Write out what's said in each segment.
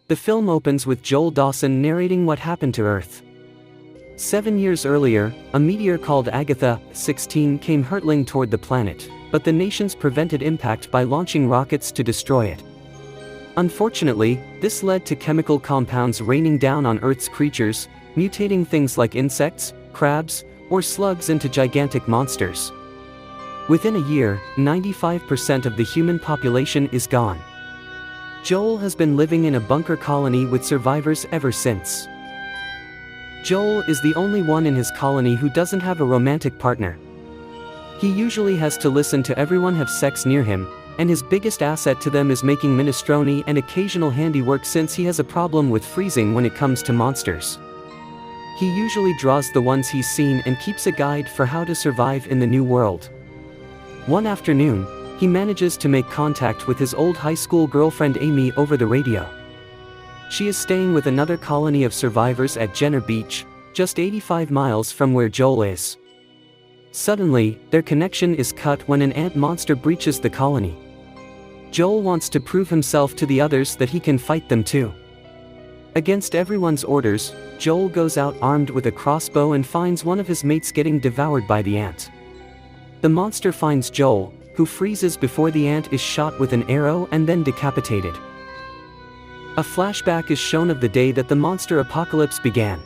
The film opens with Joel Dawson narrating what happened to Earth. 7 years earlier, a meteor called Agatha 16 came hurtling toward the planet, but the nations prevented impact by launching rockets to destroy it. Unfortunately, this led to chemical compounds raining down on Earth's creatures, mutating things like insects, crabs, or slugs into gigantic monsters. Within a year, 95% of the human population is gone. Joel has been living in a bunker colony with survivors ever since. Joel is the only one in his colony who doesn't have a romantic partner. He usually has to listen to everyone have sex near him, and his biggest asset to them is making minestrone and occasional handiwork since he has a problem with freezing when it comes to monsters. He usually draws the ones he's seen and keeps a guide for how to survive in the new world. One afternoon, he manages to make contact with his old high school girlfriend Amy over the radio. She is staying with another colony of survivors at Jenner Beach, just 85 miles from where Joel is. Suddenly, their connection is cut when an ant monster breaches the colony. Joel wants to prove himself to the others that he can fight them too. Against everyone's orders, Joel goes out armed with a crossbow and finds one of his mates getting devoured by the ant. The monster finds Joel, who freezes before the ant is shot with an arrow and then decapitated. A flashback is shown of the day that the monster apocalypse began.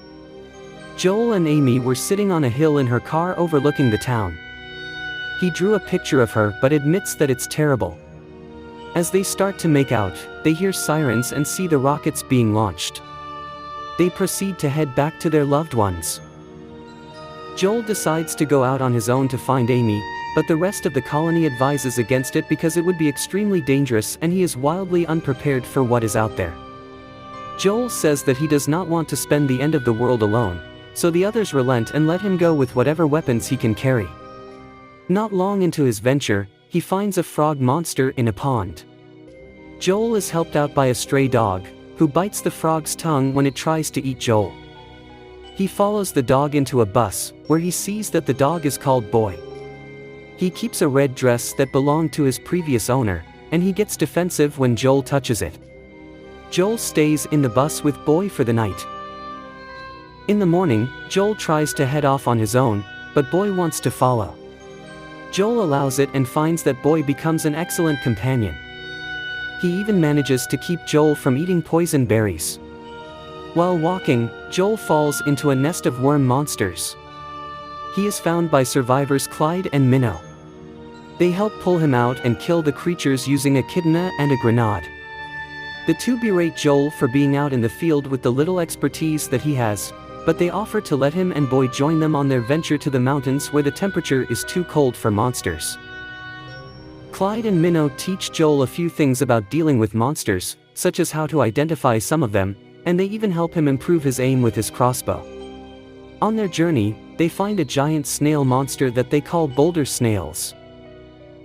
Joel and Amy were sitting on a hill in her car overlooking the town. He drew a picture of her but admits that it's terrible. As they start to make out, they hear sirens and see the rockets being launched. They proceed to head back to their loved ones. Joel decides to go out on his own to find Amy, but the rest of the colony advises against it because it would be extremely dangerous and he is wildly unprepared for what is out there. Joel says that he does not want to spend the end of the world alone, so the others relent and let him go with whatever weapons he can carry. Not long into his venture, he finds a frog monster in a pond. Joel is helped out by a stray dog, who bites the frog's tongue when it tries to eat Joel. He follows the dog into a bus, where he sees that the dog is called Boy. He keeps a red dress that belonged to his previous owner, and he gets defensive when Joel touches it. Joel stays in the bus with Boy for the night. In the morning, Joel tries to head off on his own, but Boy wants to follow. Joel allows it and finds that Boy becomes an excellent companion. He even manages to keep Joel from eating poison berries. While walking, Joel falls into a nest of worm monsters. He is found by survivors Clyde and Minnow. They help pull him out and kill the creatures using a echidna and a grenade. The two berate Joel for being out in the field with the little expertise that he has, but they offer to let him and Boy join them on their venture to the mountains where the temperature is too cold for monsters. Clyde and Minnow teach Joel a few things about dealing with monsters, such as how to identify some of them, and they even help him improve his aim with his crossbow. On their journey, they find a giant snail monster that they call boulder snails.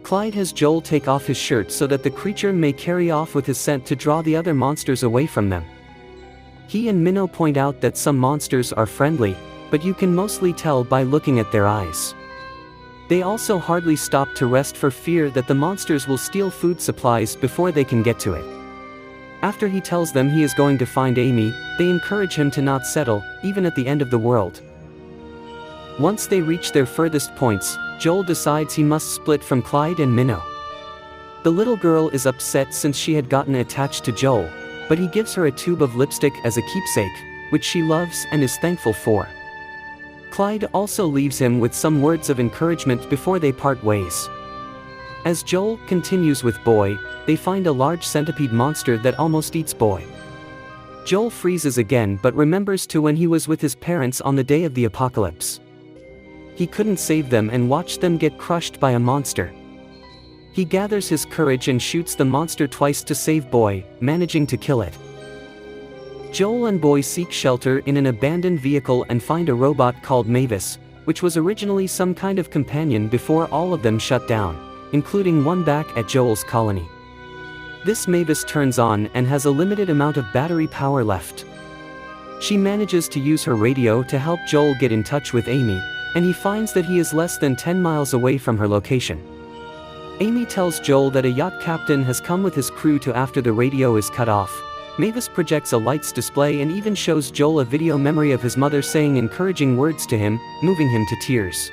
Clyde has Joel take off his shirt so that the creature may carry off with his scent to draw the other monsters away from them. He and Minnow point out that some monsters are friendly, but you can mostly tell by looking at their eyes. They also hardly stop to rest for fear that the monsters will steal food supplies before they can get to it. After he tells them he is going to find Amy, they encourage him to not settle, even at the end of the world. Once they reach their furthest points, Joel decides he must split from Clyde and Minnow. The little girl is upset since she had gotten attached to Joel, but he gives her a tube of lipstick as a keepsake, which she loves and is thankful for. Clyde also leaves him with some words of encouragement before they part ways. As Joel continues with Boy, they find a large centipede monster that almost eats Boy. Joel freezes again but remembers to when he was with his parents on the day of the apocalypse. He couldn't save them and watched them get crushed by a monster. He gathers his courage and shoots the monster twice to save Boy, managing to kill it. Joel and Boy seek shelter in an abandoned vehicle and find a robot called Mavis, which was originally some kind of companion before all of them shut down, including one back at Joel's colony. This Mavis turns on and has a limited amount of battery power left. She manages to use her radio to help Joel get in touch with Amy, and he finds that he is less than 10 miles away from her location. Amy tells Joel that a yacht captain has come with his crew to after the radio is cut off, Mavis projects a lights display and even shows Joel a video memory of his mother saying encouraging words to him, moving him to tears.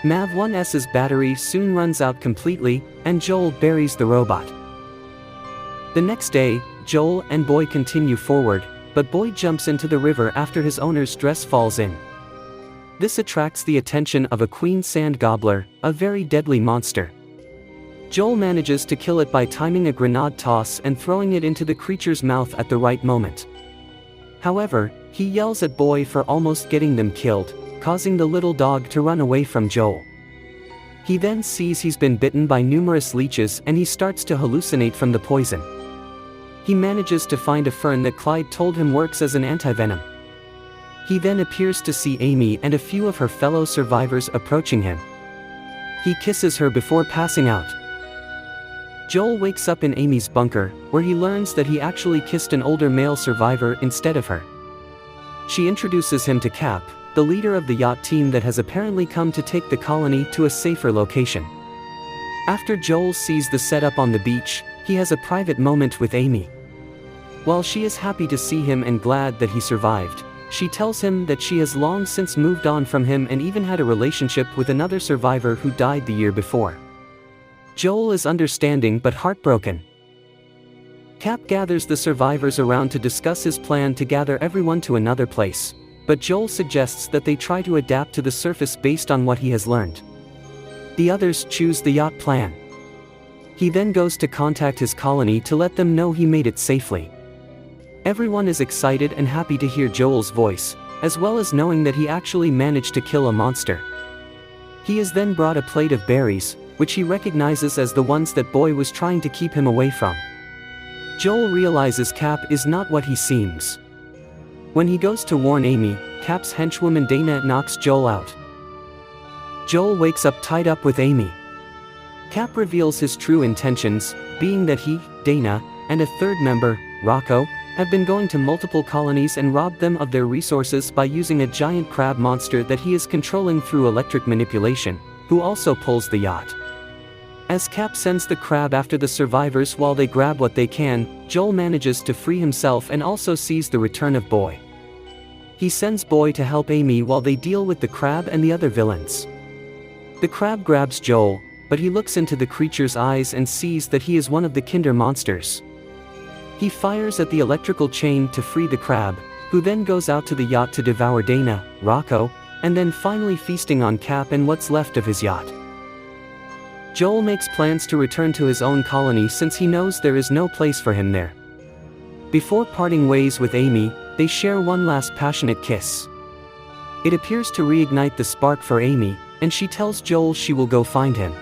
Mav-1S's battery soon runs out completely, and Joel buries the robot. The next day, Joel and Boy continue forward, but Boy jumps into the river after his owner's dress falls in. This attracts the attention of a queen sand gobbler, a very deadly monster. Joel manages to kill it by timing a grenade toss and throwing it into the creature's mouth at the right moment. However, he yells at Boy for almost getting them killed, causing the little dog to run away from Joel. He then sees he's been bitten by numerous leeches and he starts to hallucinate from the poison. He manages to find a fern that Clyde told him works as an antivenom. He then appears to see Amy and a few of her fellow survivors approaching him. He kisses her before passing out. Joel wakes up in Amy's bunker, where he learns that he actually kissed an older male survivor instead of her. She introduces him to Cap, the leader of the yacht team that has apparently come to take the colony to a safer location. After Joel sees the setup on the beach, he has a private moment with Amy. While she is happy to see him and glad that he survived, she tells him that she has long since moved on from him and even had a relationship with another survivor who died the year before. Joel is understanding but heartbroken. Cap gathers the survivors around to discuss his plan to gather everyone to another place, but Joel suggests that they try to adapt to the surface based on what he has learned. The others choose the yacht plan. He then goes to contact his colony to let them know he made it safely. Everyone is excited and happy to hear Joel's voice, as well as knowing that he actually managed to kill a monster. He is then brought a plate of berries, which he recognizes as the ones that Boy was trying to keep him away from. Joel realizes Cap is not what he seems. When he goes to warn Amy, Cap's henchwoman Dana knocks Joel out. Joel wakes up tied up with Amy. Cap reveals his true intentions, being that he, Dana, and a third member, Rocco, have been going to multiple colonies and robbed them of their resources by using a giant crab monster that he is controlling through electric manipulation, who also pulls the yacht. As Cap sends the crab after the survivors while they grab what they can, Joel manages to free himself and also sees the return of Boy. He sends Boy to help Amy while they deal with the crab and the other villains. The crab grabs Joel, but he looks into the creature's eyes and sees that he is one of the Kinder monsters. He fires at the electrical chain to free the crab, who then goes out to the yacht to devour Dana, Rocco, and then finally feasting on Cap and what's left of his yacht. Joel makes plans to return to his own colony since he knows there is no place for him there. Before parting ways with Amy, they share one last passionate kiss. It appears to reignite the spark for Amy, and she tells Joel she will go find him.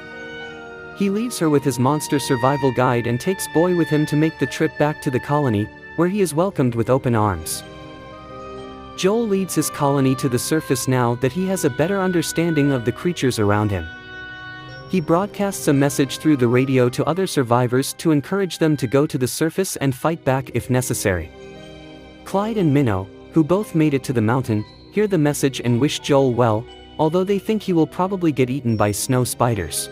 He leaves her with his monster survival guide and takes Boy with him to make the trip back to the colony, where he is welcomed with open arms. Joel leads his colony to the surface now that he has a better understanding of the creatures around him. He broadcasts a message through the radio to other survivors to encourage them to go to the surface and fight back if necessary. Clyde and Minnow, who both made it to the mountain, hear the message and wish Joel well, although they think he will probably get eaten by snow spiders.